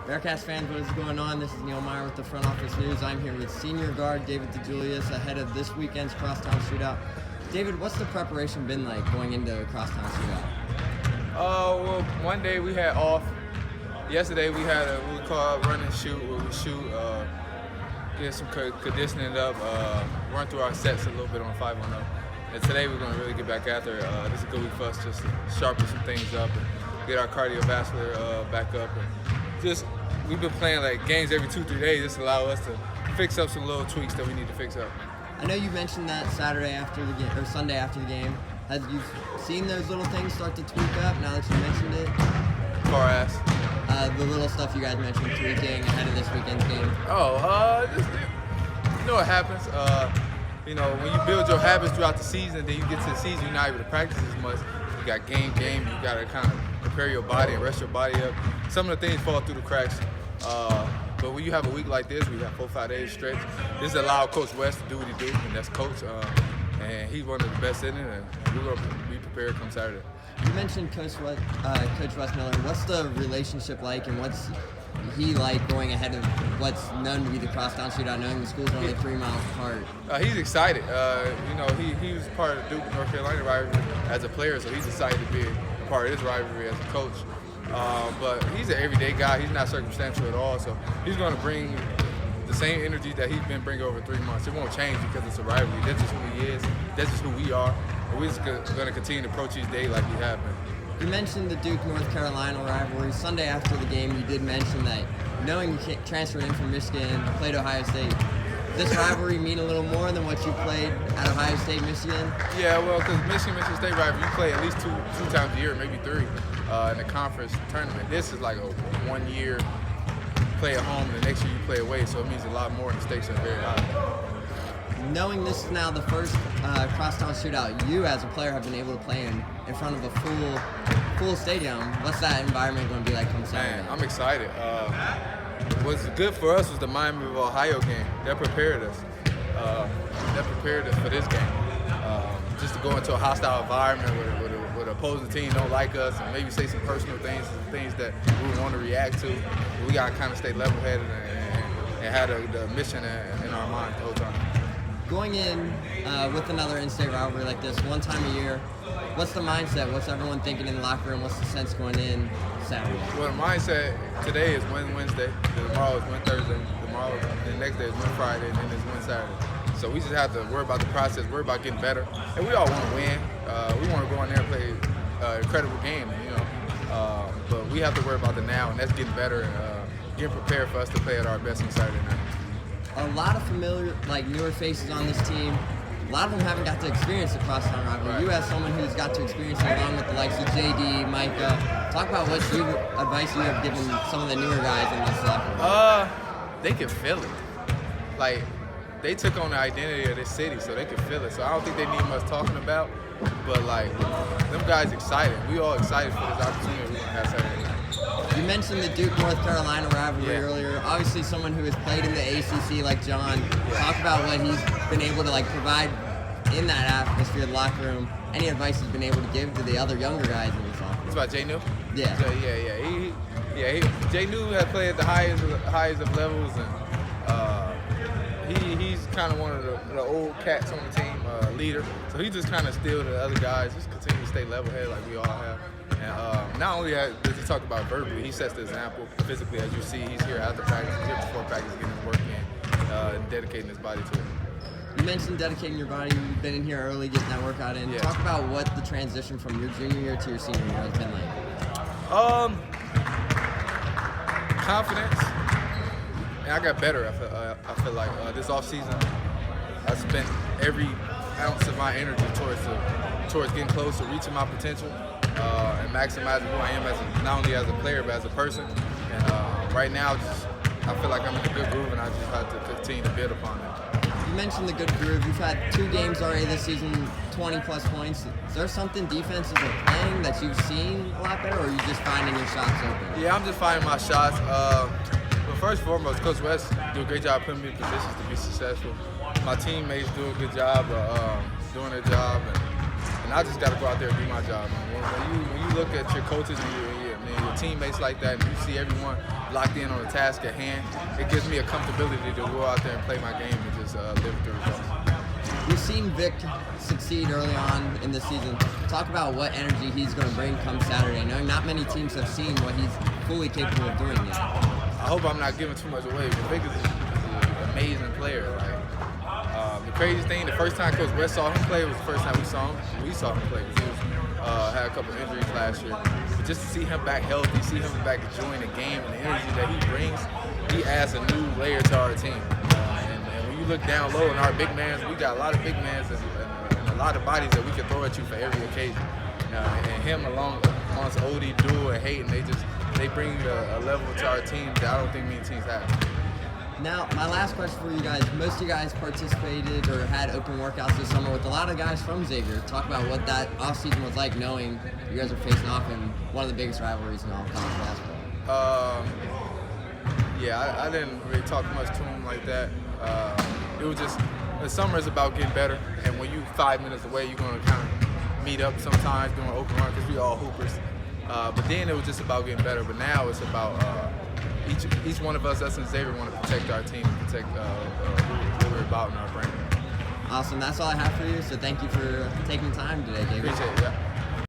Bearcats fans, what is going on? This is Neil Meyer with the Front Office News. I'm here with senior guard David DeJulius ahead of this weekend's Crosstown Shootout. David, what's the preparation been like going into Crosstown Shootout? Well, one day we had off. Yesterday we had what we call run and shoot, where we shoot, get some conditioning up, run through our sets a little bit on 5-1-0. And today we're going to really get back after it. This is a good week for us just to sharpen some things up and get our cardiovascular back up. And just we've been playing like games every 2-3 days. This allows us to fix up some little tweaks that we need to fix up. I know you mentioned that Saturday after the game or Sunday after the game. Have you seen those little things start to tweak up now that you mentioned it? Far as the little stuff you guys mentioned tweaking ahead of this weekend's game. You know what happens. When you build your habits throughout the season, then you get to the season, you're not able to practice as much. You got game, you got to kind of prepare your body and rest your body up. Some of the things fall through the cracks. But when you have a week like this, we have 4-5 days stretch. This allowed Coach West to do what he do, and that's coach. And he's one of the best in it, and we're going to be prepared come Saturday. You mentioned Coach Wes Miller. What's the relationship like, and what's he like going ahead of what's known to be the Crosstown Shootout, knowing the schools are only 3 miles apart? He's excited. He was part of the Duke North Carolina rivalry as a player, so he's excited to be a part of this rivalry as a coach. But he's an everyday guy. He's not circumstantial at all, so he's going to bring the same energy that he's been bringing over 3 months. It won't change because it's a rivalry. That's just who he is. That's just who we are. And we're just going to continue to approach each day like we have been. You mentioned the Duke North Carolina rivalry. Sunday after the game, you did mention that knowing you transferred in from Michigan, played Ohio State, does this rivalry mean a little more than what you played at Ohio State, Michigan? Yeah, well, because Michigan State rivalry, you play at least two times a year, maybe 3 in the conference tournament. This is like a 1 year play at home, and the next year you play away, so it means a lot more, and the stakes are very high. Knowing this is now the first Crosstown Shootout you as a player have been able to play in front of a full stadium, what's that environment going to be like come Saturday? Man, I'm excited. What's good for us was the Miami of Ohio game. That prepared us. For this game. Just to go into a hostile environment where the opposing team don't like us and maybe say some personal things that we want to react to. We got to kind of stay level-headed and have the mission in our mind the whole time. Going in with another in-state rivalry like this, one time a year, what's the mindset? What's everyone thinking in the locker room? What's the sense going in Saturday? Well, the mindset today is win Wednesday, tomorrow is win Thursday, the next day is win Friday, and then it's win Saturday. So we just have to worry about the process, worry about getting better. And we all want to win. We want to go in there and play an incredible game, but we have to worry about the now, and that's getting better and getting prepared for us to play at our best on Saturday night. A lot of familiar, newer faces on this team. A lot of them haven't got to experience the Crosstown rivalry. Right. You as someone who's got to experience it along with the likes of JD, Micah. Talk about what advice you have given some of the newer guys in this locker room. They can feel it. They took on the identity of this city, so they can feel it. So I don't think they need much talking about. But them guys excited. We all excited for this opportunity we're gonna have Saturday night. You mentioned the Duke North Carolina rivalry earlier. Obviously, someone who has played in the ACC like John. Talk about what he's been able to provide in that atmosphere, the locker room. Any advice he's been able to give to the other younger guys in this offense? It's about Jay New? Yeah. Jay New has played at the highest of levels, and he's kind of one of the old cats on the team, leader. So he just kind of still to the other guys, just continue to stay level-headed like we all have. And not only does he talk about verbally, he sets the example physically. As you see, he's here after practice, he's here before practice, getting his work in, and dedicating his body to it. You mentioned dedicating your body. You've been in here early, getting that workout in. Yeah. Talk about what the transition from your junior year to your senior year has been like. Confidence. And I got better. I feel like this off season, I spent every ounce of my energy towards getting closer, reaching my potential, and maximizing who I am not only as a player but as a person. And right now, I feel like I'm in a good groove, and I just have to continue to build upon it. You mentioned the good groove. You've had 2 games already this season, 20-plus points. Is there something defensive or playing that you've seen a lot better, or are you just finding your shots open? Yeah, I'm just finding my shots. But first and foremost, Coach West do a great job putting me in positions to be successful. My teammates do a good job of doing their job, and I just got to go out there and do my job. When you look at your coaches and your teammates like that, and you see everyone locked in on the task at hand, it gives me a comfortability to go out there and play my game and just live through results. We've seen Vic succeed early on in the season. Talk about what energy he's going to bring come Saturday, knowing not many teams have seen what he's fully capable of doing yet. I hope I'm not giving too much away, but Vic is an amazing player. The craziest thing, the first time Coach West saw him play was the first time we saw him play. He had a couple injuries last year. But just to see him back healthy, see him back enjoying the game and the energy that he brings, he adds a new layer to our team. And when you look down low in our big mans, we got a lot of big mans and a lot of bodies that we can throw at you for every occasion. And him amongst Odie, Duel, and Hayden, they bring a level to our team that I don't think many teams have. Now, my last question for you guys. Most of you guys participated or had open workouts this summer with a lot of guys from Xavier. Talk about what that offseason was like, knowing you guys are facing off in one of the biggest rivalries in all college basketball. I didn't really talk much to him like that. It was just, the summer is about getting better, and when you're 5 minutes away, you're going to kind of meet up sometimes doing an open run because we all hoopers. But then it was just about getting better. But now it's about each one of us that's in Xavier want to protect our team, protect what we're about in our brand. Awesome. That's all I have for you. So thank you for taking time today, David. Appreciate it. Yeah.